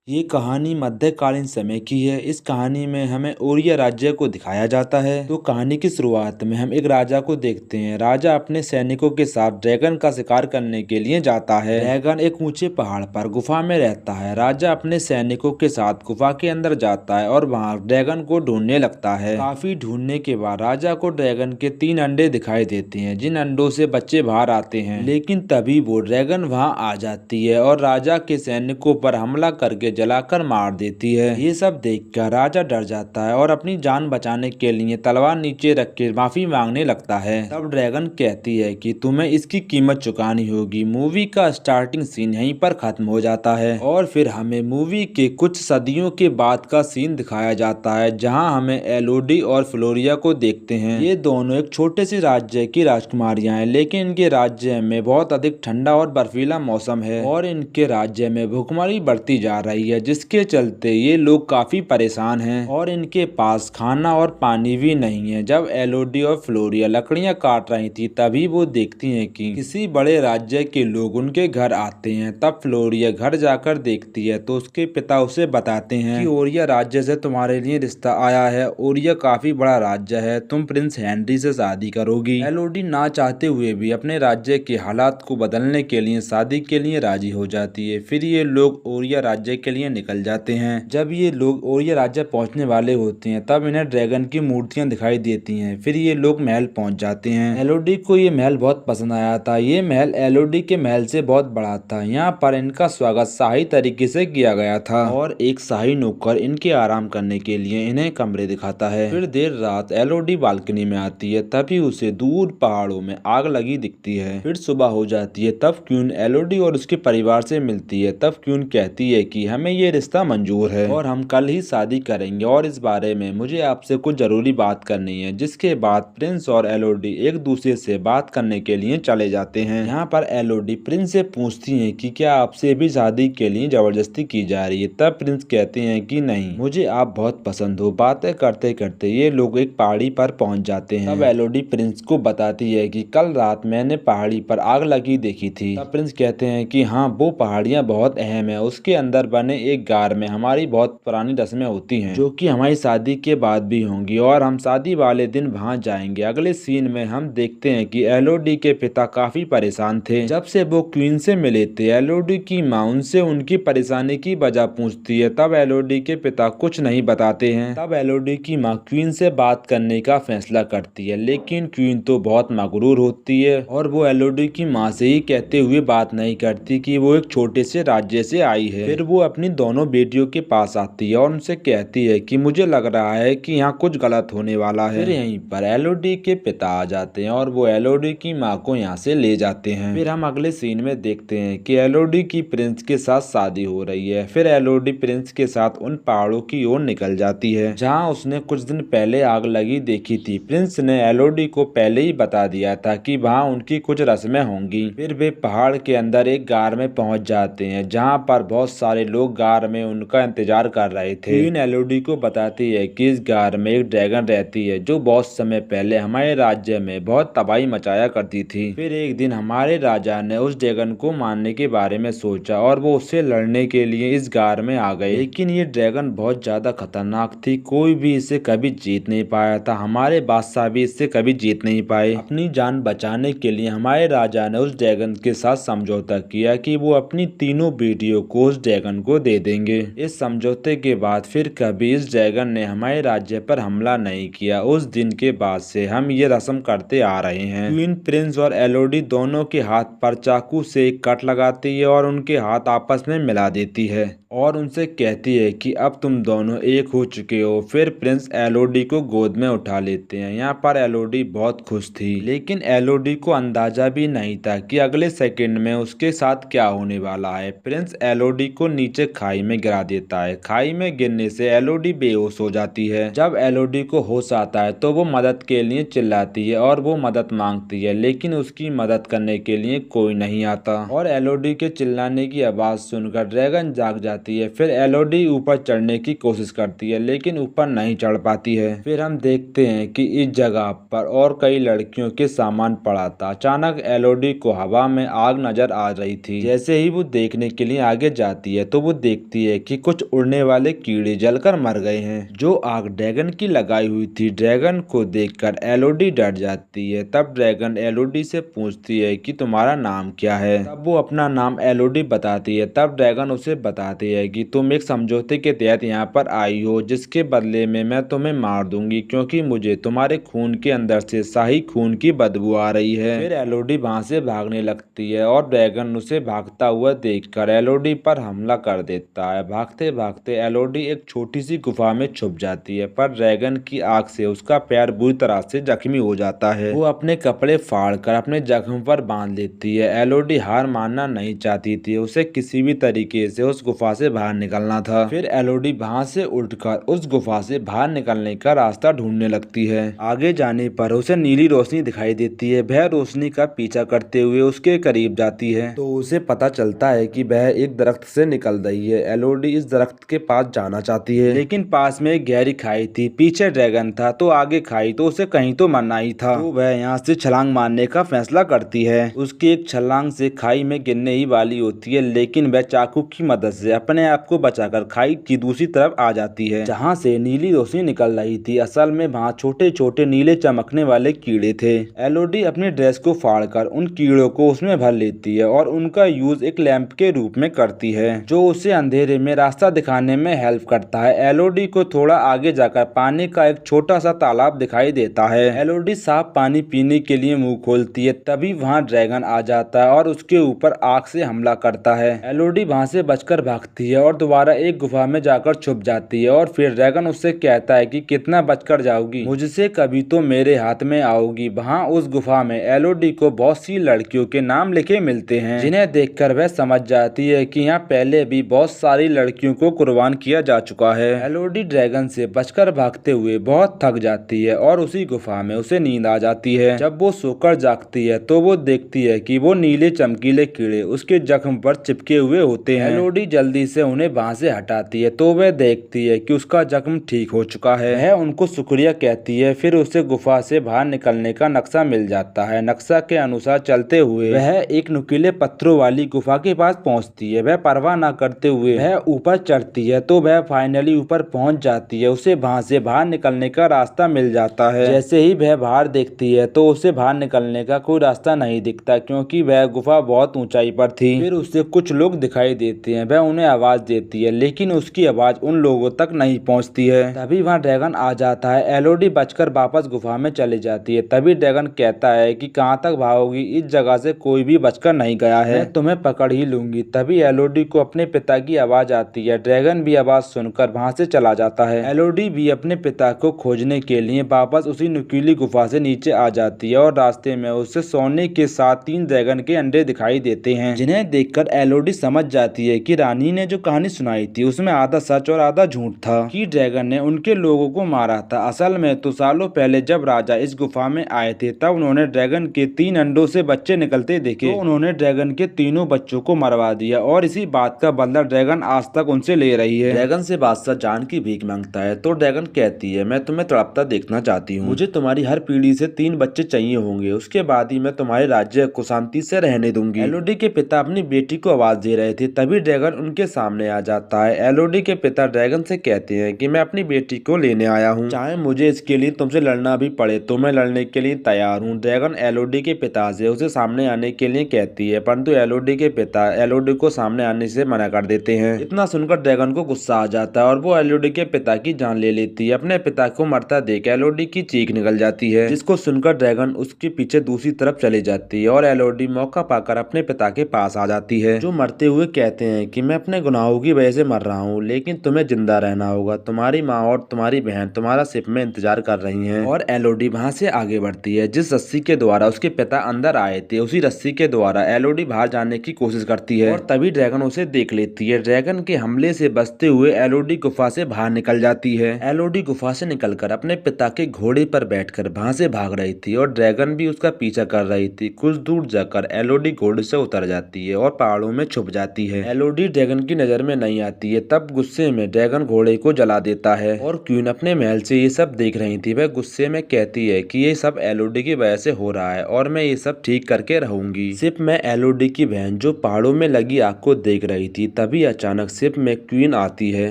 ये कहानी मध्यकालीन समय की है। इस कहानी में हमें ओरिया राज्य को दिखाया जाता है। तो कहानी की शुरुआत में हम एक राजा को देखते हैं। राजा अपने सैनिकों के साथ ड्रैगन का शिकार करने के लिए जाता है। ड्रैगन एक ऊंचे पहाड़ पर गुफा में रहता है। राजा अपने सैनिकों के साथ गुफा के अंदर जाता है और वहाँ ड्रैगन को ढूंढने लगता है। काफी ढूंढने के बाद राजा को ड्रैगन के 3 अंडे दिखाई देते हैं, जिन अंडों से बच्चे बाहर आते हैं। लेकिन तभी वो ड्रैगन वहाँ आ जाती है और राजा के सैनिकों पर हमला करके जलाकर मार देती है। ये सब देखकर राजा डर जाता है और अपनी जान बचाने के लिए तलवार नीचे रख के माफी मांगने लगता है। तब ड्रैगन कहती है कि तुम्हें इसकी कीमत चुकानी होगी। मूवी का स्टार्टिंग सीन यहीं पर खत्म हो जाता है और फिर हमें मूवी के कुछ सदियों के बाद का सीन दिखाया जाता है, जहाँ हमें एलोडी और फ्लोरिया को देखते हैं। ये दोनों एक छोटे से राज्य की राजकुमारियां हैं, लेकिन इनके राज्य में बहुत अधिक ठंडा और बर्फीला मौसम है और इनके राज्य में भूखमरी बढ़ती जा रही है, जिसके चलते ये लोग काफी परेशान हैं और इनके पास खाना और पानी भी नहीं है। जब एलोडी और फ्लोरिया लकड़ियां काट रही थी, तभी वो देखती हैं कि किसी बड़े राज्य के लोग उनके घर आते हैं। तब फ्लोरिया घर जाकर देखती है तो उसके पिता उसे बताते हैं कि ओरिया राज्य से तुम्हारे लिए रिश्ता आया है। ओरिया काफी बड़ा राज्य है, तुम प्रिंस हेनरी से शादी करोगी। एलोडी ना चाहते हुए भी अपने राज्य के हालात को बदलने के लिए शादी के लिए राजी हो जाती है। फिर ये लोग ओरिया राज्य के लिए निकल जाते हैं। जब ये लोग ओरिया राज्य पहुंचने वाले होते हैं, तब इन्हें ड्रैगन की मूर्तियां दिखाई देती हैं। फिर ये लोग महल पहुंच जाते हैं। एलोडी को ये महल बहुत पसंद आया था। ये महल एलोडी के महल से बहुत बड़ा था। यहाँ पर इनका स्वागत शाही तरीके से किया गया था और एक शाही नौकर इनके आराम करने के लिए इन्हें कमरे दिखाता है। फिर देर रात एलोडी बालकनी में आती है, तभी उसे दूर पहाड़ों में आग लगी दिखती है। फिर सुबह हो जाती है, तब क्वीन एलोडी और उसके परिवार से मिलती है। तब क्वीन कहती है कि हमें ये रिश्ता मंजूर है और हम कल ही शादी करेंगे और इस बारे में मुझे आपसे कुछ जरूरी बात करनी है। जिसके बाद प्रिंस और एलोडी एक दूसरे से बात करने के लिए चले जाते हैं। यहाँ पर एलोडी प्रिंस से पूछती है कि क्या आपसे भी शादी के लिए जबरदस्ती की जा रही है। तब प्रिंस कहते हैं कि नहीं, मुझे आप बहुत पसंद हो। बातें करते करते ये लोग एक पहाड़ी पर पहुंच जाते हैं। तब एलोडी प्रिंस को बताती है कि कल रात मैंने पहाड़ी पर आग लगी देखी थी। तब प्रिंस कहते हैं कि हाँ, वो पहाड़ियाँ बहुत अहम है। उसके अंदर बने एक गार में हमारी बहुत पुरानी रस्में होती हैं, जो कि हमारी शादी के बाद भी होंगी और हम शादी वाले दिन वहां जाएंगे। अगले सीन में हम देखते हैं कि एलोडी के पिता काफी परेशान थे जब से वो क्वीन से मिले थे। एलोडी की माँ उनसे उनकी परेशानी की वजह पूछती है। तब एलोडी के पिता कुछ नहीं बताते हैं। तब एलोडी की माँ क्वीन से बात करने का फैसला करती है, लेकिन क्वीन तो बहुत मगरूर होती है और वो एलोडी की माँ से ही कहते हुए बात नहीं करती कि वो एक छोटे से राज्य से आई है। फिर वो अपनी दोनों बेटियों के पास आती है और उनसे कहती है कि मुझे लग रहा है कि यहाँ कुछ गलत होने वाला है। फिर यहीं पर एलोडी के पिता आ जाते हैं और वो एलोडी की माँ को यहाँ से ले जाते हैं। फिर हम अगले सीन में देखते हैं कि एलोडी की प्रिंस के साथ शादी हो रही है। फिर एलोडी प्रिंस के साथ उन पहाड़ों की ओर निकल जाती है जहाँ उसने कुछ दिन पहले आग लगी देखी थी। प्रिंस ने एलोडी को पहले ही बता दिया था कि वहाँ उनकी कुछ रस्में होंगी। फिर वे पहाड़ के अंदर एक गार में पहुंच जाते हैं, जहाँ पर बहुत सारे लोग गार में उनका इंतजार कर रहे थे। क्वीन एलोडी को बताती है कि इस गार में एक ड्रैगन रहती है, जो बहुत समय पहले हमारे राज्य में बहुत तबाही मचाया करती थी। फिर एक दिन हमारे राजा ने उस ड्रैगन को मारने के बारे में सोचा और वो उससे लड़ने के लिए इस गार में आ गए। लेकिन ये ड्रैगन बहुत ज्यादा खतरनाक थी, कोई भी इसे कभी जीत नहीं पाया था। हमारे बादशाह भी इससे कभी जीत नहीं पाए। अपनी जान बचाने के लिए हमारे राजा ने उस ड्रैगन के साथ समझौता किया कि वो अपनी तीनों बेटियों को उस ड्रैगन को दे देंगे। इस समझौते के बाद फिर कभी इस ड्रैगन ने हमारे राज्य पर हमला नहीं किया। उस दिन के बाद से हम ये रस्म करते आ रहे हैं। क्वीन प्रिंस और एलोडी दोनों के हाथ पर चाकू से एक कट लगाती है और उनके हाथ आपस में मिला देती है और उनसे कहती है कि अब तुम दोनों एक हो चुके हो। फिर प्रिंस एलोडी को गोद में उठा लेते हैं। यहाँ पर एलोडी बहुत खुश थी, लेकिन एलोडी को अंदाजा भी नहीं था कि अगले सेकंड में उसके साथ क्या होने वाला है। प्रिंस एलोडी को नीचे खाई में गिरा देता है। खाई में गिरने से एलोडी बेहोश हो जाती है। जब एलोडी को होश आता है तो वो मदद के लिए चिल्लाती है और वो मदद मांगती है, लेकिन उसकी मदद करने के लिए कोई नहीं आता और एलोडी के चिल्लाने की आवाज सुनकर ड्रैगन जाग जाता जाती है। फिर एलोडी ऊपर चढ़ने की कोशिश करती है लेकिन ऊपर नहीं चढ़ पाती है। फिर हम देखते हैं कि इस जगह पर और कई लड़कियों के सामान पड़ा था। अचानक एलोडी को हवा में आग नजर आ रही थी। जैसे ही वो देखने के लिए आगे जाती है तो वो देखती है कि कुछ उड़ने वाले कीड़े जलकर मर गए हैं। जो आग ड्रैगन की लगाई हुई थी। ड्रैगन को देखकर एलोडी डर जाती है। तब ड्रैगन एलोडी से पूछती है कि तुम्हारा नाम क्या है। तब वो अपना नाम एलोडी बताती है। तब ड्रैगन उसे बताती है कि तुम एक समझौते के तहत यहाँ पर आई हो, जिसके बदले में मैं तुम्हें मार दूंगी क्योंकि मुझे तुम्हारे खून के अंदर से शाही खून की बदबू आ रही है। फिर एलोडी वहां से भागने लगती है और ड्रैगन उसे भागता हुआ देखकर एलोडी पर हमला कर देता है। भागते भागते एलोडी एक छोटी सी गुफा में छुप जाती है, पर ड्रैगन की आग से उसका पैर बुरी तरह से जख्मी हो जाता है। वो अपने कपड़े फाड़कर अपने जख्म पर बांध लेती है। एलोडी हार मानना नहीं चाहती थी, उसे किसी भी तरीके से उस गुफा से बाहर निकलना था। फिर एलोडी वहां से उठकर उस गुफा से बाहर निकलने का रास्ता ढूंढने लगती है। आगे जाने पर उसे नीली रोशनी दिखाई देती है। वह रोशनी का पीछा करते हुए उसके करीब जाती है तो उसे पता चलता है कि वह एक दरख्त से निकल रही है। एलोडी इस दरख्त के पास जाना चाहती है लेकिन पास में एक गहरी खाई थी। पीछे ड्रैगन था तो आगे खाई, तो उसे कहीं तो मरना ही था। तो वह यहाँ से छलांग मारने का फैसला करती है। उसकी एक छलांग से खाई में गिरने ही वाली होती है लेकिन वह चाकू की मदद से अपने आप को बचाकर खाई की दूसरी तरफ आ जाती है जहाँ से नीली रोशनी निकल रही थी। असल में वहाँ छोटे छोटे नीले चमकने वाले कीड़े थे। एलोडी अपनी ड्रेस को फाड़कर उन कीड़ों को उसमें भर लेती है और उनका यूज एक लैंप के रूप में करती है जो उसे अंधेरे में रास्ता दिखाने में हेल्प करता है। एलोडी को थोड़ा आगे जाकर पानी का एक छोटा सा तालाब दिखाई देता है। एलोडी साफ पानी पीने के लिए मुंह खोलती है, तभी वहाँ ड्रैगन आ जाता है और उसके ऊपर आग से हमला करता है। एलोडी वहाँ से बचकर भागती है और दोबारा एक गुफा में जाकर छुप जाती है और फिर ड्रैगन उससे कहता है कि कितना बचकर जाओगी, मुझसे कभी तो मेरे हाथ में आओगी। वहाँ उस गुफा में एलोडी को बहुत सी लड़कियों के नाम लिखे मिलते हैं जिन्हें देखकर वह समझ जाती है कि यहाँ पहले भी बहुत सारी लड़कियों को कुर्बान किया जा चुका है। एलोडी ड्रैगन से बचकर भागते हुए बहुत थक जाती है और उसी गुफा में उसे नींद आ जाती है। जब वो सोकर जागती है तो वो देखती है कि वो नीले चमकीले कीड़े उसके जख्म पर चिपके हुए होते हैं। एलोडी जल्दी से उन्हें वहां से हटाती है तो वह देखती है कि उसका जख्म ठीक हो चुका है। वह उनको शुक्रिया कहती है। फिर उसे गुफा से बाहर निकलने का नक्शा मिल जाता है। नक्शा के अनुसार चलते हुए वह एक नुकीले पत्थरों वाली गुफा के पास पहुंचती है। वह परवाह न करते हुए वह ऊपर चढ़ती है तो वह फाइनली ऊपर पहुंच जाती है। उसे वहां से बाहर निकलने का रास्ता मिल जाता है। जैसे ही वह बाहर देखती है तो उसे बाहर निकलने का कोई रास्ता नहीं दिखता क्योंकि वह गुफा बहुत ऊंचाई पर थी। फिर उसे कुछ लोग दिखाई देते हैं। वह उन्हें आवाज देती है लेकिन उसकी आवाज उन लोगों तक नहीं पहुंचती है। तभी वहां ड्रैगन आ जाता है। एलोडी बचकर वापस गुफा में चली जाती है। तभी ड्रैगन कहता है कि कहाँ तक भागोगी, इस जगह से कोई भी बचकर नहीं गया है, मैं तुम्हें पकड़ ही लूंगी। तभी एलोडी को अपने पिता की आवाज आती है। ड्रैगन भी आवाज सुनकर वहां से चला जाता है। एलोडी भी अपने पिता को खोजने के लिए वापस उसी नुकीली गुफा से नीचे आ जाती है और रास्ते में उसे सोने के साथ 3 ड्रैगन के अंडे दिखाई देते हैं जिन्हें देखकर एलोडी समझ जाती है कि रानी ने जो कहानी सुनाई थी उसमें आधा सच और आधा झूठ था कि ड्रैगन ने उनके लोगों को मारा था। असल में तो सालों पहले जब राजा इस गुफा में आए थे तब उन्होंने ड्रैगन के 3 अंडों से बच्चे निकलते देखे तो उन्होंने ड्रैगन के तीनों बच्चों को मरवा दिया और इसी बात का बदला ड्रैगन आज तक उनसे ले रही है। ड्रैगन से बादशाह जान की भीख मांगता है तो ड्रैगन कहती है मैं तुम्हें तड़पता देखना चाहती हूँ, मुझे तुम्हारी हर पीढ़ी से 3 बच्चे चाहिए होंगे, उसके बाद ही मैं तुम्हारे राज्य को शांति से रहने दूंगी। एलोडी के पिता अपनी बेटी को आवाज दे रहे थे तभी ड्रैगन उनके सामने आ जाता है। एलोडी के पिता ड्रैगन से कहते हैं कि मैं अपनी बेटी को लेने आया हूँ, चाहे मुझे इसके लिए तुमसे लड़ना भी पड़े तो मैं लड़ने के लिए तैयार हूँ। ड्रैगन एलोडी के पिता से उसे सामने आने के लिए कहती है परंतु एलोडी के पिता एलोडी को सामने आने से मना कर देते हैं। इतना सुनकर ड्रैगन को गुस्सा आ जाता है और वो एलोडी के पिता की जान ले लेती है। अपने पिता को मरता देख एलोडी की चीख निकल जाती है जिसको सुनकर ड्रैगन उसके पीछे दूसरी तरफ चली जाती है और एलोडी मौका पाकर अपने पिता के पास आ जाती है जो मरते हुए कहते हैं कि मैं अपने गुनाहों की वजह से मर रहा हूँ लेकिन तुम्हें जिंदा रहना होगा, तुम्हारी माँ और तुम्हारी बहन तुम्हारा शिप में इंतजार कर रही हैं। और एलोडी वहाँ से आगे बढ़ती है। जिस रस्सी के द्वारा उसके पिता अंदर आए थे उसी रस्सी के द्वारा एलोडी बाहर जाने की कोशिश करती है और तभी ड्रैगन उसे देख लेती है। ड्रैगन के हमले से बचते हुए एलोडी गुफा से बाहर निकल जाती है। एलोडी गुफा से निकलकर अपने पिता के घोड़े पर बैठकर वहां से भाग रही थी और ड्रैगन भी उसका पीछा कर रही थी। कुछ दूर जाकर एलोडी घोड़े से उतर जाती है और पहाड़ों में छुप जाती है। एलोडी ड्रैगन उनकी नजर में नहीं आती है। तब गुस्से में ड्रैगन घोड़े को जला देता है और क्वीन अपने महल से ये सब देख रही थी। वह गुस्से में कहती है कि ये सब एलोडी की वजह से हो रहा है और मैं ये सब ठीक करके रहूंगी। सिर्फ मैं एलोडी की बहन जो पहाड़ों में लगी आग को देख रही थी, तभी अचानक सिर्फ में क्वीन आती है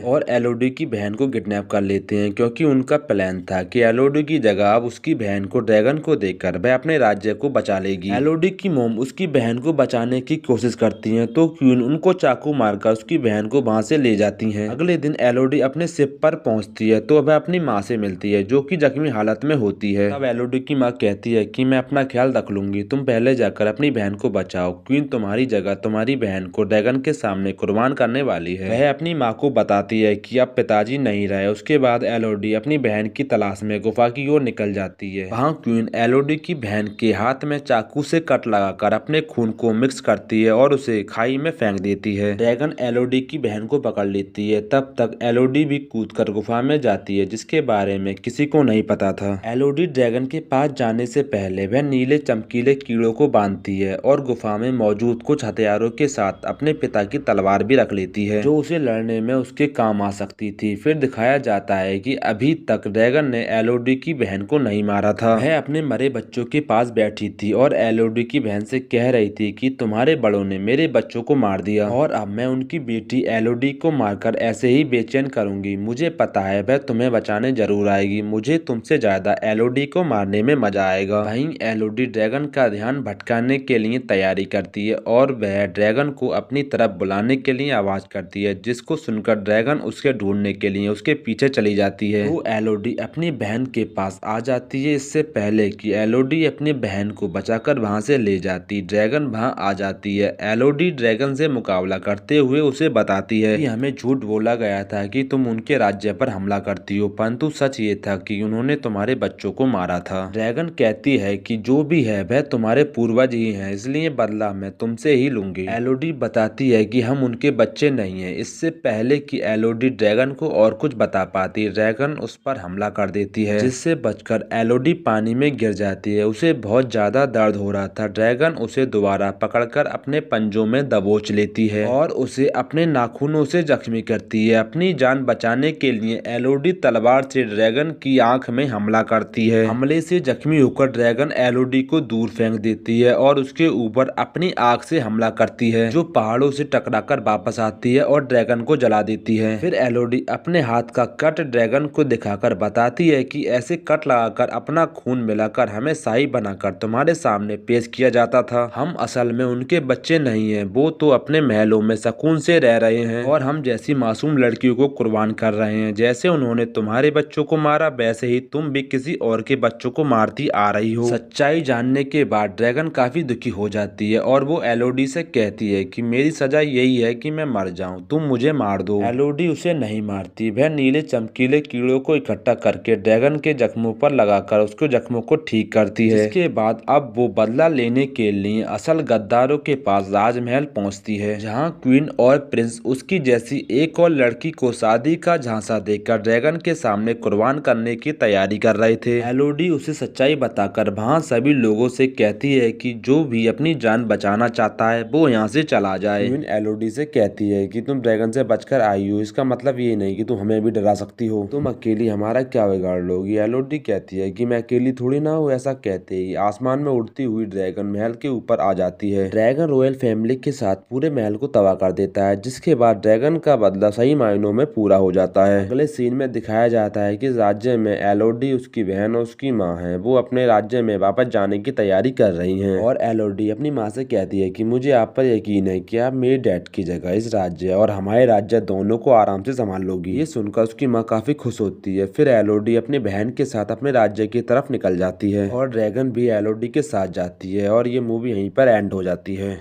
और एलोडी की बहन को किडनैप कर लेते हैं, क्योंकि उनका प्लान था कि एलोडी की जगह अब उसकी बहन को ड्रैगन को देखकर वह अपने राज्य को बचा लेगी। एलोडी की मोम उसकी बहन को बचाने की कोशिश करती है तो क्वीन उनको चाकू मारकर उसकी बहन को वहां से ले जाती है। अगले दिन एलोडी अपने शिप पर पहुंचती है तो वह अपनी माँ से मिलती है जो कि जख्मी हालत में होती है। तब एलोडी की माँ कहती है कि मैं अपना ख्याल रख लूंगी, तुम पहले जाकर अपनी बहन को बचाओ। क्वीन तुम्हारी जगह तुम्हारी बहन को ड्रैगन के सामने कुर्बान करने वाली है। वह अपनी माँ को बताती है कि अब पिताजी नहीं रहे। उसके बाद एलोडी अपनी बहन की तलाश में गुफा की ओर निकल जाती है। वहाँ क्वीन एलोडी की बहन के हाथ में चाकू से कट लगाकर अपने खून को मिक्स करती है और उसे खाई में फेंक देती है। ड्रैगन एलोडी की बहन को पकड़ लेती है। तब तक एलोडी भी कूदकर गुफा में जाती है, जिसके बारे में किसी को नहीं पता था। एलोडी ड्रैगन के पास जाने से पहले वह नीले चमकीले कीड़ों को बांधती है और गुफा में मौजूद कुछ हथियारों के साथ अपने पिता की तलवार भी रख लेती है, जो उसे लड़ने में उसके काम आ सकती थी। फिर दिखाया जाता है कि अभी तक ड्रैगन ने एलोडी की बहन को नहीं मारा था। वह अपने मरे बच्चों के पास बैठी थी और एलोडी की बहन से कह रही थी कि तुम्हारे बड़ों ने मेरे बच्चों को मार दिया और अब मैं उनकी बेटी एलोडी को मारकर ऐसे ही बेचैन करूंगी। मुझे पता है वह तुम्हें बचाने जरूर आएगी। मुझे तुमसे ज्यादा एलोडी को मारने में मजा आएगा। वहीं एलोडी ड्रैगन का ध्यान भटकाने के लिए तैयारी करती है और वह ड्रैगन को अपनी तरफ बुलाने के लिए आवाज करती है, जिसको सुनकर ड्रैगन उसके ढूंढने के लिए उसके पीछे चली जाती है। तो एलोडी अपनी बहन के पास आ जाती है। इससे पहले कि एलोडी अपनी बहन को बचाकर वहां से ले जाती, ड्रैगन वहां आ जाती है। एलोडी ड्रैगन से मुकाबला करते हुए उसे बताती है कि हमें झूठ बोला गया था कि तुम उनके राज्य पर हमला करती हो, परंतु सच ये था कि उन्होंने तुम्हारे बच्चों को मारा था। ड्रैगन कहती है कि जो भी है वह तुम्हारे पूर्वज ही हैं, इसलिए बदला मैं तुमसे ही लूंगी। एलोडी बताती है कि हम उनके बच्चे नहीं हैं। इससे पहले कि एलोडी ड्रैगन को और कुछ बता पाती, ड्रैगन उस पर हमला कर देती है, जिससे बचकर एलोडी पानी में गिर जाती है। उसे बहुत ज्यादा दर्द हो रहा था। ड्रैगन उसे दोबारा पकड़कर अपने पंजों में दबोच लेती है और उसे अपने नाखूनों से जख्मी करती है। अपनी जान बचाने के लिए एलोडी तलवार से ड्रैगन की आंख में हमला करती है। हमले से जख्मी होकर ड्रैगन एलोडी को दूर फेंक देती है और उसके ऊपर अपनी आंख से हमला करती है, जो पहाड़ों से टकराकर वापस आती है और ड्रैगन को जला देती है। फिर एलोडी अपने हाथ का कट ड्रैगन को दिखाकर बताती है कि ऐसे कट लगाकर अपना खून मिलाकर हमें शाही बनाकर तुम्हारे सामने पेश किया जाता था। हम असल में उनके बच्चे नहीं हैं, वो तो अपने महलों में सुकून से रह रहे हैं और हम जैसी मासूम लड़कियों को कुर्बान कर रहे हैं। जैसे उन्होंने तुम्हारे बच्चों को मारा, वैसे ही तुम भी किसी और के बच्चों को मारती आ रही हो। सच्चाई जानने के बाद ड्रैगन काफी दुखी हो जाती है और वो एलोडी से कहती है कि मेरी सजा यही है कि मैं मर जाऊं, तुम मुझे मार दो। एलोडी उसे नहीं मारती। वह नीले चमकीले कीड़ों को इकट्ठा करके ड्रैगन के जख्मों पर लगाकर उसके जख्मों को ठीक करती है। इसके बाद अब वो बदला लेने के लिए असल गद्दारों के पास राजमहल पहुंचती है, जहां क्वीन और प्रिंस उसकी जैसी एक और लड़की को शादी का झांसा देकर ड्रैगन के सामने कुर्बान करने की तैयारी कर रहे थे। एलोडी उसे सच्चाई बताकर वहां सभी लोगों से कहती है कि जो भी अपनी जान बचाना चाहता है वो यहाँ से चला जाए। क्वीन एलोडी से कहती है कि तुम ड्रैगन से बचकर आई हो, इसका मतलब ये नहीं कि तुम हमें भी डरा सकती हो। तुम अकेली हमारा क्या बिगाड़ लोगी। एलोडी कहती है कि मैं अकेली थोड़ी ना हूँ। ऐसा कहते ही आसमान में उड़ती हुई ड्रैगन महल के ऊपर आ जाती है। ड्रैगन रॉयल फैमिली के साथ पूरे महल को तबाह कर देता है, जिसके बाद ड्रैगन का बदला सही मायनों में पूरा हो जाता है। अगले सीन में दिखाया जाता है कि राज्य में एलोडी, उसकी बहन और उसकी माँ है, वो अपने राज्य में वापस जाने की तैयारी कर रही हैं और एलोडी अपनी माँ से कहती है कि मुझे आप पर यकीन है कि आप मेरे डैड की जगह इस राज्य और हमारे राज्य दोनों को आराम से संभाल लोगी। ये सुनकर उसकी माँ काफी खुश होती है। फिर एलोडी अपनी बहन के साथ अपने राज्य की तरफ निकल जाती है और ड्रैगन भी एलोडी के साथ जाती है और ये मूवी यहीं पर एंड हो जाती है।